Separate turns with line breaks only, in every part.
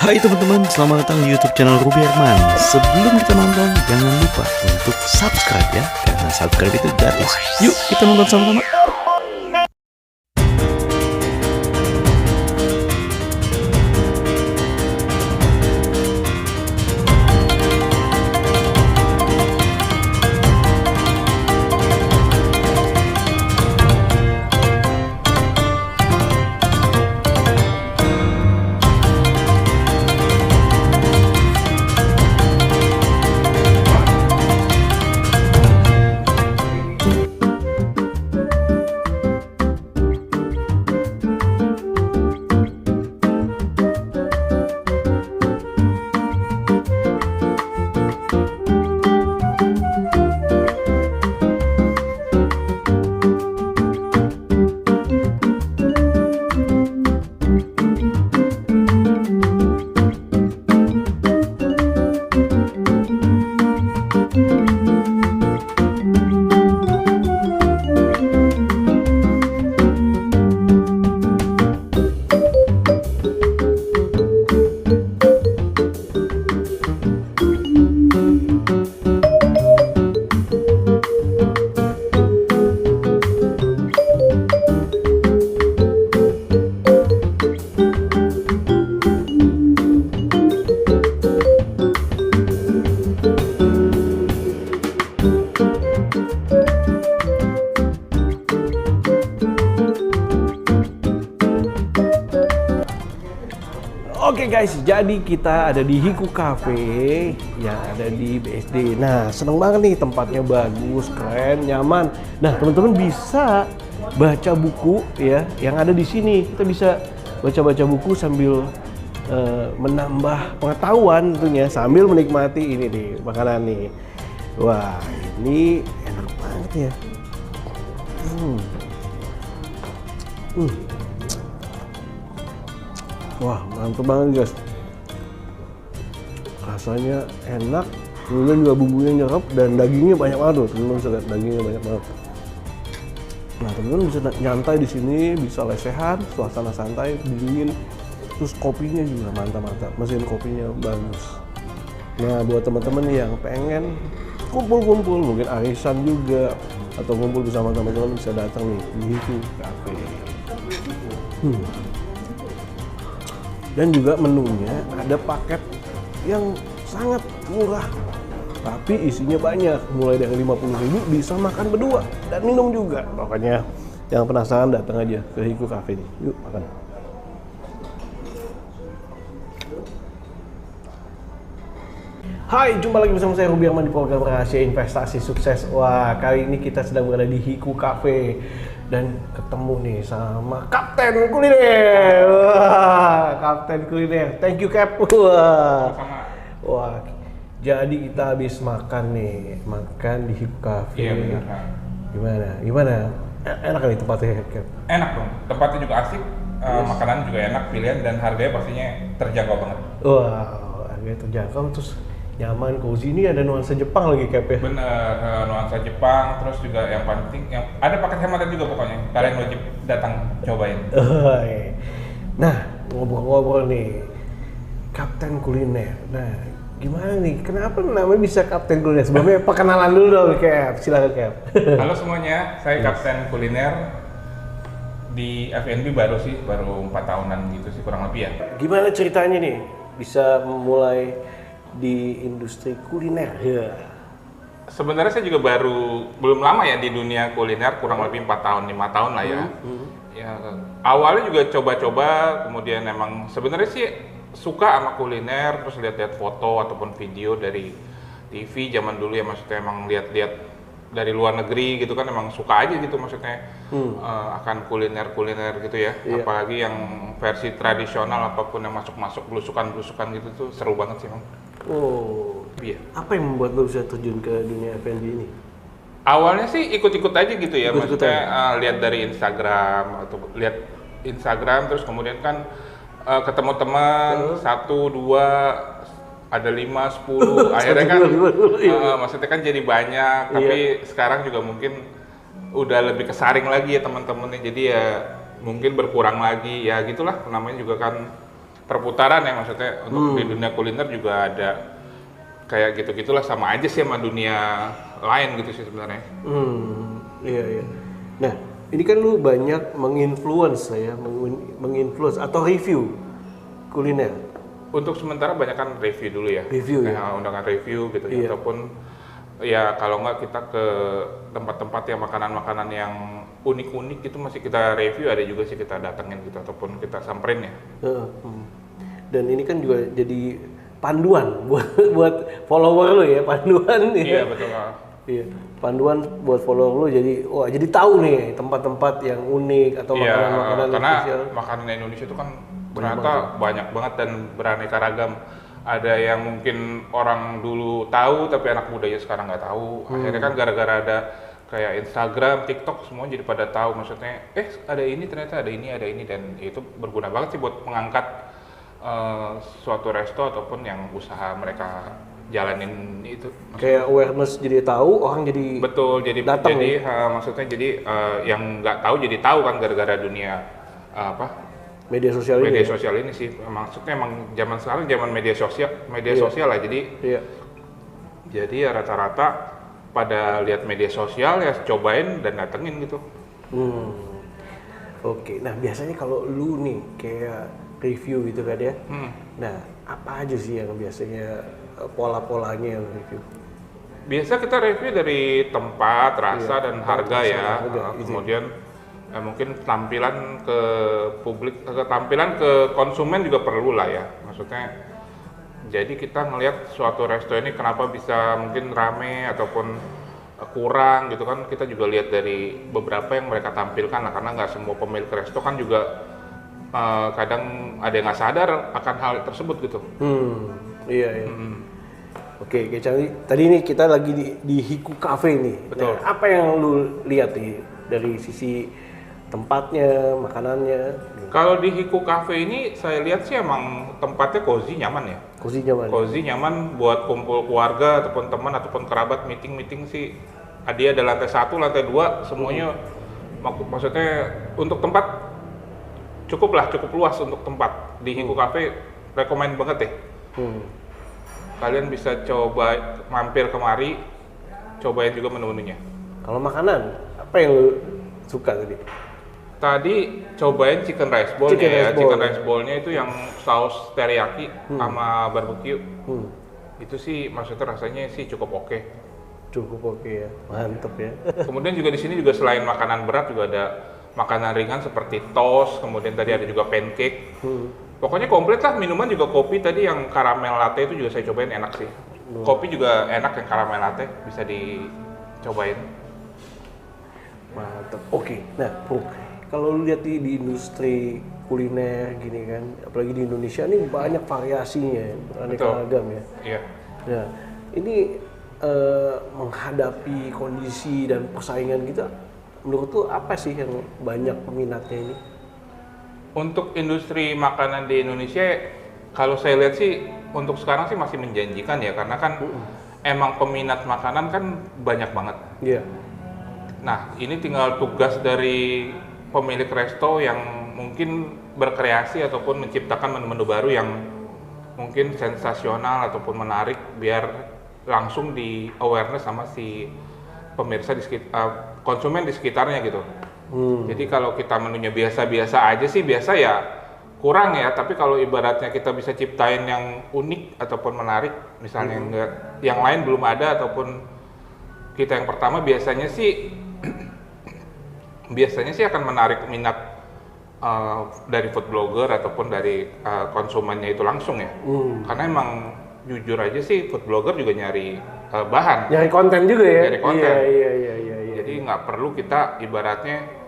Hai teman-teman, selamat datang di YouTube channel Ruby Herman. Sebelum kita nonton, jangan lupa untuk subscribe ya, karena subscribe itu gratis. Yuk kita nonton sama-sama.
Oke guys, jadi kita ada di Hiku Cafe yang ada di BSD. Nah, seneng banget nih, tempatnya bagus, keren, nyaman. Nah, teman-teman bisa baca buku ya yang ada di sini. Kita bisa baca-baca buku sambil menambah pengetahuan tentunya, sambil menikmati ini nih makanan nih. Wah, ini enak banget ya. Wah, mantep banget guys. Rasanya enak, kemudian juga bumbunya nyerap dan dagingnya banyak banget tuh. Teman-teman bisa lihat dagingnya banyak banget. Nah, teman-teman bisa nyantai di sini, bisa lesehan, suasana santai, dingin. Terus kopinya juga mantap-mantap, mesin kopinya bagus. Nah, buat teman-teman yang pengen kumpul-kumpul, mungkin arisan juga, atau kumpul bersama teman-teman bisa datang nih di Hiku Cafe. Dan juga menunya ada paket yang sangat murah, tapi isinya banyak, mulai dari 50.000 bisa makan berdua dan minum juga. Pokoknya yang penasaran datang aja ke Hiku Cafe nih. Yuk makan. Hai, jumpa lagi bersama saya Ruby Herman di program Rahasia Investasi Sukses. Wah, kali ini kita sedang berada di Hiku Cafe dan ketemu nih sama Kapten Kuliner. Wah, Kapten Kuliner. Thank you, Cap. Wah, jadi kita habis makan nih, makan di Hiku Cafe.
Iya benar.
Gimana? Enak nih tempatnya, Cap?
Enak dong, tempatnya juga asik, makanan juga enak pilihan dan harganya pastinya terjangkau banget.
Wow, harganya terjangkau terus nyaman, cozy. Ini ada nuansa Jepang lagi, Cap ya?
Bener, nuansa Jepang, terus juga yang penting, yang ada paket hematan juga pokoknya. Kalian wajib datang cobain.
Nah, ngobrol-ngobrol nih, Kapten Kuliner. Nah, gimana nih? Kenapa namanya bisa Kapten Kuliner? Sebelumnya perkenalan dulu dong, Cap. Silakan, Cap.
Halo semuanya, saya Kapten Kuliner. Di FNB baru 4 tahunan gitu sih kurang lebih ya.
Gimana ceritanya nih bisa mulai di industri kuliner? Ya.
Sebenarnya saya juga belum lama ya di dunia kuliner, kurang lebih 4 tahun, 5 tahun lah ya. Ya, awalnya juga coba-coba, kemudian emang sebenarnya sih suka sama kuliner, terus lihat-lihat foto ataupun video dari TV zaman dulu ya, maksudnya emang lihat-lihat dari luar negeri gitu kan, emang suka aja gitu maksudnya akan kuliner gitu ya. Iya. Apalagi yang versi tradisional apapun yang masuk-masuk belusukan gitu tuh seru banget sih, Bang.
Oh,
iya.
Apa yang membuat lo bisa terjun ke dunia F&B ini?
Awalnya sih ikut-ikut aja gitu ya, maksudnya lihat dari Instagram atau lihat Instagram, terus kemudian kan ketemu teman 1, 2, ada 5, 10, akhirnya kan maksudnya kan jadi banyak, tapi sekarang juga mungkin udah lebih kesaring lagi ya teman-temannya, jadi ya mungkin berkurang lagi ya gitulah, namanya juga kan perputaran ya, maksudnya untuk di dunia kuliner juga ada kayak gitu-gitulah, sama aja sih sama dunia lain gitu sih sebenarnya.
Iya. Nah, ini kan lu banyak menginfluence menginfluence atau review kuliner.
Untuk sementara banyak kan review dulu ya.
Review ya.
Kayak undangan review gitu ya,
Iya.
ataupun ya kalau nggak kita ke tempat-tempat yang makanan-makanan yang unik-unik itu masih kita review, ada juga sih kita datengin gitu ataupun kita samperin ya.
Dan ini kan juga jadi panduan buat follower lo ya, panduan ya.
Iya betul.
Iya, panduan buat follower lo, jadi jadi tahu nih tempat-tempat yang unik atau
Iya,
makanan-makanan
karena
spesial.
makanan Indonesia itu kan ternyata banyak banget dan beraneka ragam. Ada yang mungkin orang dulu tahu tapi anak mudanya sekarang nggak tahu. Akhirnya kan gara-gara ada kayak Instagram, TikTok, semua jadi pada tahu. Maksudnya, ada ini, ternyata ada ini, dan itu berguna banget sih buat mengangkat suatu resto ataupun yang usaha mereka jalanin itu.
Kayak awareness jadi tahu, orang jadi
Betul, jadi
datang
maksudnya jadi yang nggak tahu jadi tahu kan gara-gara dunia
media sosial ini.
media
Ya?
sosial ini sih. Maksudnya emang zaman sekarang zaman media sosial lah, jadi
Iya.
ya rata-rata pada lihat media sosial ya cobain dan datengin gitu.
Oke, nah biasanya kalau lu nih kayak review gitu kan ya. Nah, apa aja sih yang biasanya pola-polanya yang review?
Biasa kita review dari tempat, rasa, dan harga
rasa,
ya.
harga, gitu.
Kemudian mungkin tampilan ke publik, tampilan ke konsumen juga perlu lah ya. Maksudnya, jadi kita ngelihat suatu resto ini kenapa bisa mungkin rame ataupun kurang gitu kan. Kita juga lihat dari beberapa yang mereka tampilkan lah, karena nggak semua pemilik resto kan juga kadang ada yang nggak sadar akan hal tersebut gitu.
Iya. Oke, tadi ini kita lagi di Hiku Cafe nih.
Betul.
Nah, apa yang lu lihat nih dari sisi tempatnya, makanannya?
Kalau di Hiku Cafe ini saya lihat sih emang tempatnya cozy, nyaman ya.
Cozy nyaman.
Cozy nyaman buat kumpul keluarga ataupun teman ataupun kerabat, meeting sih. Dia ada lantai 1, lantai 2, semuanya maksudnya untuk tempat cukup luas untuk tempat di Hiku Cafe, rekomen banget deh. Kalian bisa coba mampir kemari, cobain juga menu-menunya.
Kalau makanan, apa yang lu suka tadi?
Tadi cobain chicken rice bowl-nya
Chicken
ya.
rice bowl.
Chicken rice bowl-nya itu yang saus teriyaki sama barbecue. Itu sih maksudnya rasanya sih cukup oke.
Cukup oke ya, mantep ya.
Kemudian juga di sini juga selain makanan berat juga ada makanan ringan seperti toast, kemudian tadi ada juga pancake. Pokoknya komplit lah, minuman juga kopi tadi yang karamel latte itu juga saya cobain, enak sih. Kopi juga enak yang karamel latte, bisa dicobain.
Mantep. Oke, nah Bro, kalau lu lihat di industri kuliner gini kan, apalagi di Indonesia ini banyak variasinya, aneka ragam ya.
Iya.
Nah, ini menghadapi kondisi dan persaingan kita, menurut lu apa sih yang banyak peminatnya ini?
Untuk industri makanan di Indonesia, kalau saya lihat sih untuk sekarang sih masih menjanjikan ya, karena kan emang peminat makanan kan banyak banget.
Iya.
Nah, ini tinggal tugas dari pemilik resto yang mungkin berkreasi ataupun menciptakan menu-menu baru yang mungkin sensasional ataupun menarik biar langsung di awareness sama si pemirsa di sekitar, konsumen di sekitarnya gitu. Jadi kalau kita menunya biasa-biasa aja sih, biasa ya kurang ya, tapi kalau ibaratnya kita bisa ciptain yang unik ataupun menarik, misalnya yang lain belum ada ataupun kita yang pertama, biasanya sih akan menarik minat dari food blogger ataupun dari konsumennya itu langsung ya. Karena emang jujur aja sih food blogger juga nyari bahan.
Nyari konten juga ya?
Nyari konten.
Iya.
Jadi nggak perlu kita ibaratnya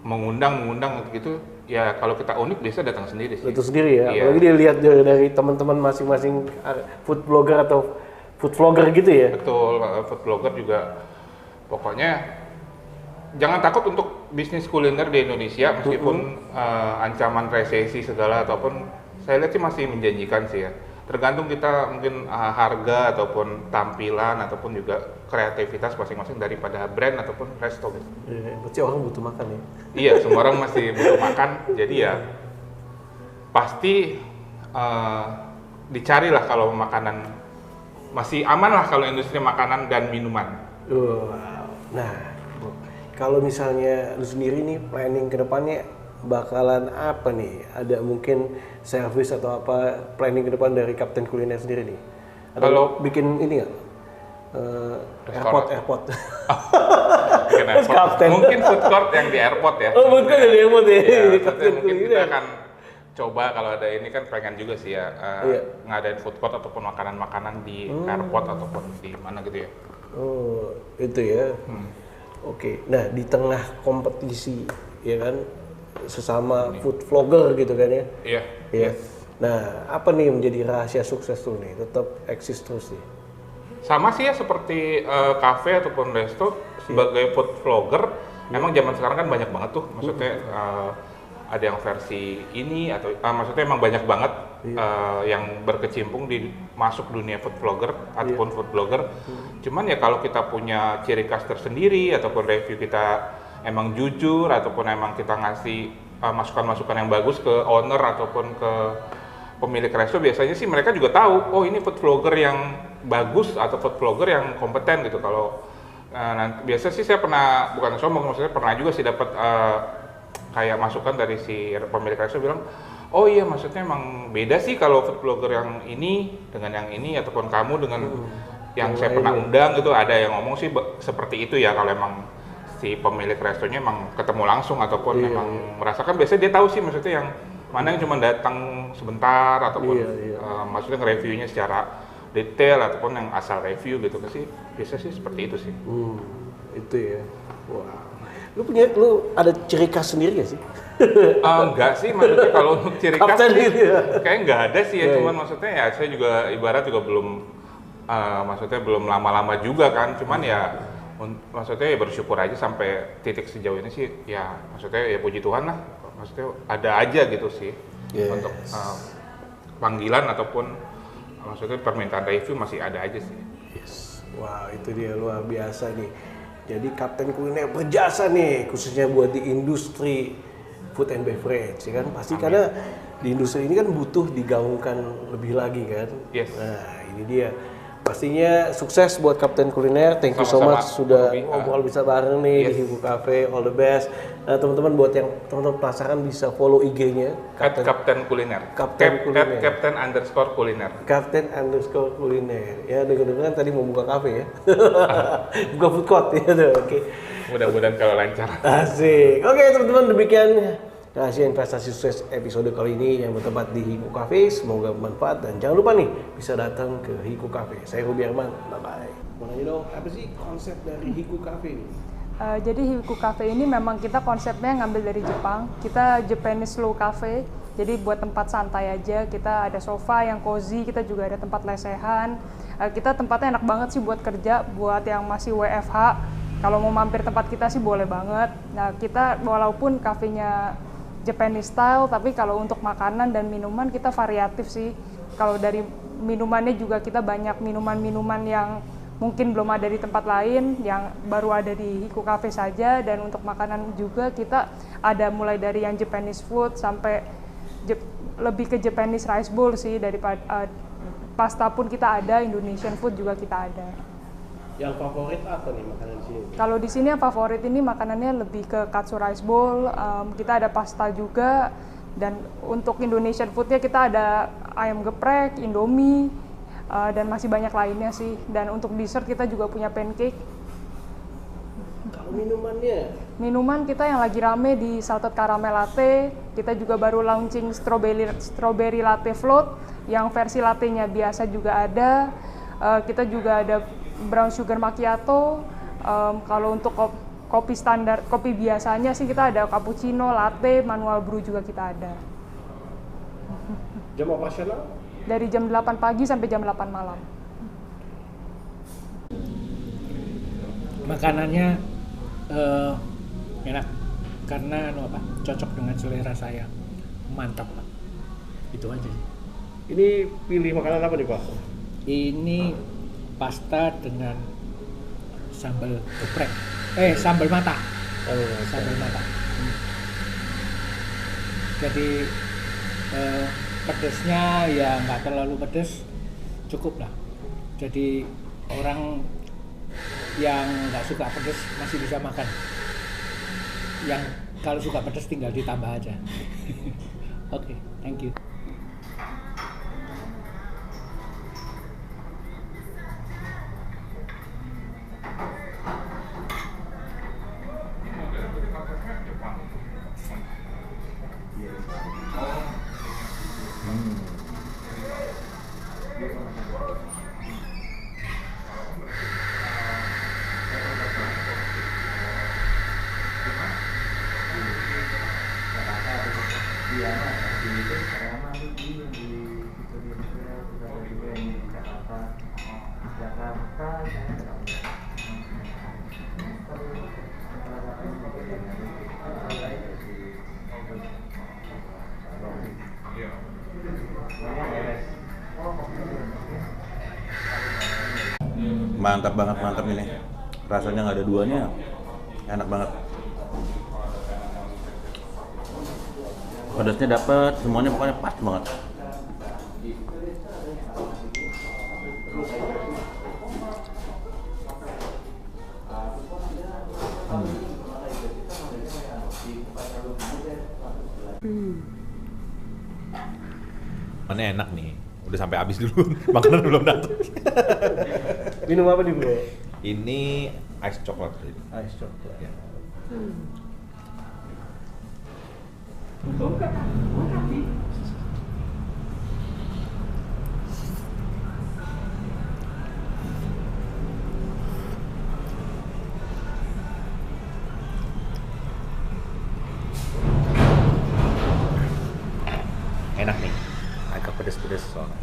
mengundang gitu. Ya kalau kita unik biasa datang sendiri sih.
Itu sendiri ya,
Iya.
apalagi dilihat dari teman-teman masing-masing food blogger atau food vlogger gitu ya.
Betul, food blogger juga. Pokoknya jangan takut untuk bisnis kuliner di Indonesia, meskipun ancaman resesi segala ataupun saya lihat sih masih menjanjikan sih ya. Tergantung kita mungkin harga ataupun tampilan ataupun juga kreativitas masing-masing daripada brand ataupun resto gitu.
Berarti orang butuh makan ya.
Iya, semua orang masih butuh makan, jadi ya pasti dicari lah kalau makanan masih aman lah kalau industri makanan dan minuman.
Wow. Nah, kalau misalnya lu sendiri nih planning ke depannya bakalan apa nih? Ada mungkin service atau apa planning ke depan dari Kapten Kuliner sendiri nih? Atau
Kalau
bikin ini nggak? Airport.
Bikin airport.
Kapten.
Mungkin food court yang di airport ya.
Oh, betul ya di airport ya.
Ya,
Kapten
mungkin kita
Kuliner.
akan coba kalau ada ini kan pengen juga sih ya ngadain food court ataupun makanan-makanan di airport ataupun di mana gitu ya.
Oh, itu ya. Oke. Nah, di tengah kompetisi ya kan sesama food vlogger gitu kan ya.
Iya.
Iya. Nah, apa nih yang menjadi rahasia sukses tuh nih? Tetap eksis terus nih.
Sama sih ya seperti cafe ataupun resto sebagai food vlogger, emang zaman sekarang kan banyak banget tuh, maksudnya ada yang versi ini atau maksudnya emang banyak banget yang berkecimpung di masuk dunia food vlogger ataupun food blogger. Cuman ya kalau kita punya ciri khas tersendiri ataupun review kita emang jujur ataupun emang kita ngasih masukan-masukan yang bagus ke owner ataupun ke pemilik resto, biasanya sih mereka juga tahu, oh ini food vlogger yang bagus atau food vlogger yang kompeten gitu. Kalau biasa sih saya pernah, bukan sombong, maksudnya pernah juga sih dapat kayak masukan dari si pemilik resto bilang, oh iya maksudnya emang beda sih kalau food vlogger yang ini dengan yang ini ataupun kamu dengan yang saya pernah undang gitu. Ada yang ngomong sih seperti itu ya kalau emang si pemilik restonya emang ketemu langsung ataupun emang merasakan. Biasanya dia tahu sih maksudnya yang mana yang cuma datang sebentar ataupun maksudnya nge-reviewnya secara detail ataupun yang asal review gitu kan sih. Biasa sih seperti itu sih.
Itu ya. Wah. Lu ada ciri khas sendiri gak sih?
Enggak sih, maksudnya kalau untuk ciri khas
Kapten
sih,
gitu ya?
kayak nggak ada sih ya, cuman maksudnya ya saya juga ibarat juga belum, maksudnya belum lama-lama juga kan, cuman ya maksudnya ya bersyukur aja sampai titik sejauh ini sih, ya maksudnya ya puji Tuhan lah, maksudnya ada aja gitu sih untuk panggilan ataupun maksudnya permintaan review masih ada aja sih.
Yes. Wah, itu dia luar biasa nih. Jadi Kapten Kuliner berjasa nih khususnya buat di industri food and beverage ya kan. Pasti karena di industri ini kan butuh digaungkan lebih lagi kan.
Yes.
Nah, ini dia. Pastinya sukses buat Kapten Kuliner. Thank you so
Sama-sama,
much sudah
Robi.
ngobrol bisa bareng nih di Hiku Cafe. All the best. Nah, teman-teman buat yang teman-teman penasaran bisa follow IG-nya
Kapten Kuliner.
Kapten Kuliner.
Kapten_kuliner.
Kapten_kuliner. Ya, dengar-dengar tadi mau buka kafe ya. Buka food court ya tuh. Oke.
Mudah-mudahan kalau lancar.
Asik. Oke, teman-teman, demikian rahasia investasi sukses episode kali ini yang bertempat di Hiku Cafe. Semoga bermanfaat dan jangan lupa nih bisa datang ke Hiku Cafe. Saya Robi Arman. Bye-bye. Mau nanya dong, apa sih konsep dari Hiku Cafe ini?
Jadi Hiku Cafe ini memang kita konsepnya ngambil dari Jepang. Kita Japanese slow cafe. Jadi buat tempat santai aja. Kita ada sofa yang cozy, kita juga ada tempat lesehan. Kita tempatnya enak banget sih buat kerja, buat yang masih WFH. Kalau mau mampir tempat kita sih boleh banget. Nah, kita walaupun kafenya Japanese style, tapi kalau untuk makanan dan minuman kita variatif sih. Kalau dari minumannya juga kita banyak minuman-minuman yang mungkin belum ada di tempat lain, yang baru ada di Hiku Cafe saja. Dan untuk makanan juga kita ada mulai dari yang Japanese food sampai lebih ke Japanese rice bowl sih. Daripada pasta pun kita ada, Indonesian food juga kita ada.
Yang favorit apa nih makanan di sini?
Kalau di sini yang favorit ini makanannya lebih ke katsu rice bowl, kita ada pasta juga, dan untuk Indonesian foodnya kita ada ayam geprek, Indomie, dan masih banyak lainnya sih. Dan untuk dessert kita juga punya pancake.
Kalau minumannya?
Minuman kita yang lagi rame di salted caramel latte, kita juga baru launching strawberry latte float, yang versi latte-nya biasa juga ada. Kita juga ada brown sugar macchiato. Kalau untuk kopi standar, kopi biasanya sih kita ada cappuccino, latte, manual brew juga kita ada.
Jam operasional?
Dari jam 8 pagi sampai jam 8 malam.
Makanannya enak karena cocok dengan selera saya. Mantap, Pak. Itu aja sih.
Ini pilih makanan apa nih, Pak?
Ini pasta dengan sambal geprek. Sambal mata. Sambal mata. Jadi Pedesnya ya nggak terlalu pedes, cukup lah. Jadi orang yang nggak suka pedes masih bisa makan. Yang kalau suka pedes tinggal ditambah aja. Oke, thank you.
Mantap ini. Rasanya nggak ada duanya, enak banget. Pedasnya dapet, semuanya pokoknya pas banget.
Mana enak nih, udah sampai habis dulu, makanan belum datang.
Minum apa nih bro?
Ini ice coklat.
Ice coklat.
Ya. Enak nih, agak pedes-pedes soalnya.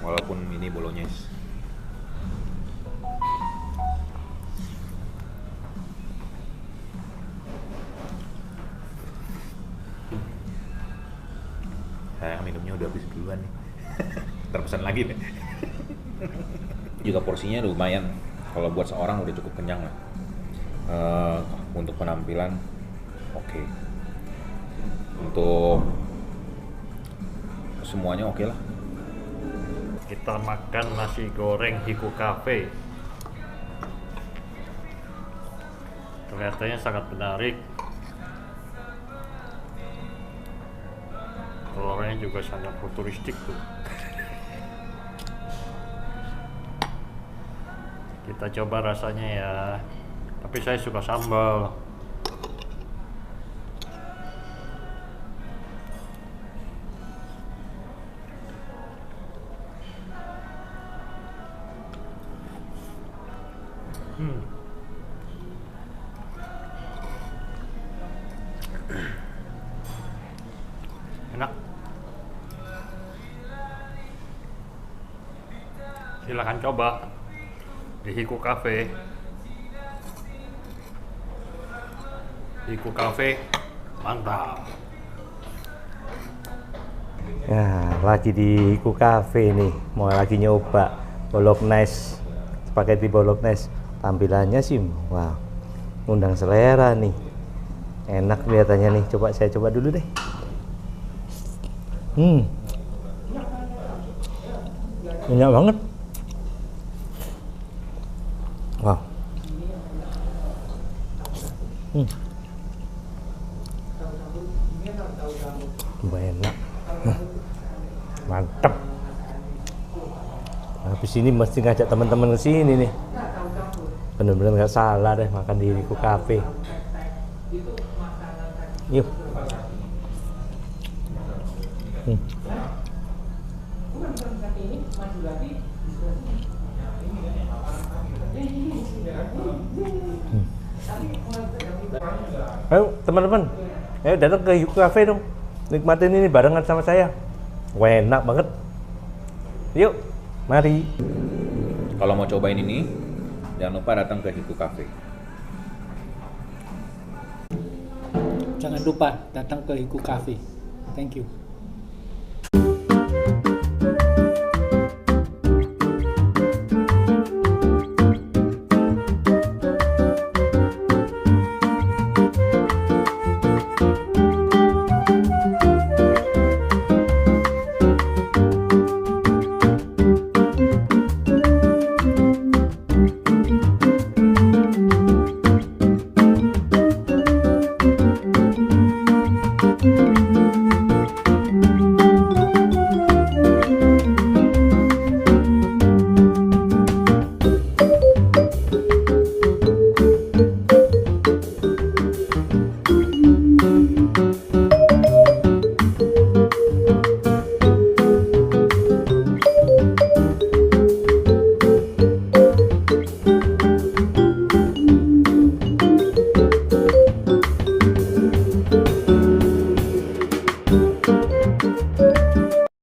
Walaupun ini bolognese. Saya minumnya udah habis duluan nih. Ntar pesan lagi deh. Juga porsinya lumayan. Kalau buat seorang udah cukup kenyang lah. Untuk penampilan, oke. Untuk semuanya oke lah.
Kita makan nasi goreng Hiku Cafe. Kelihatannya sangat menarik. Telurnya juga sangat futuristik tuh. Kita coba rasanya ya. Tapi saya suka sambal. Enak. Silahkan coba di Hiku Cafe. Hiku Cafe mantap.
Ya, lagi di Hiku Cafe nih, mau lagi nyoba bolognese, spaghetti bolognese. Tampilannya sih, wah, ngundang selera nih. Enak kelihatannya nih. Coba saya coba dulu deh. Enak banget. Wow. Enak. Mantap. Habis ini mesti ngajak teman-teman ke sini nih. Bener-bener nggak salah deh makan di Hiku Cafe. Yuk. Ayo teman-teman, ayo datang ke Hiku Cafe dong. Nikmatin ini barengan sama saya. Wah, enak banget. Yuk, mari.
Kalau mau cobain ini, jangan lupa datang ke Hiku Cafe.
Jangan lupa datang ke Hiku Cafe. Thank you.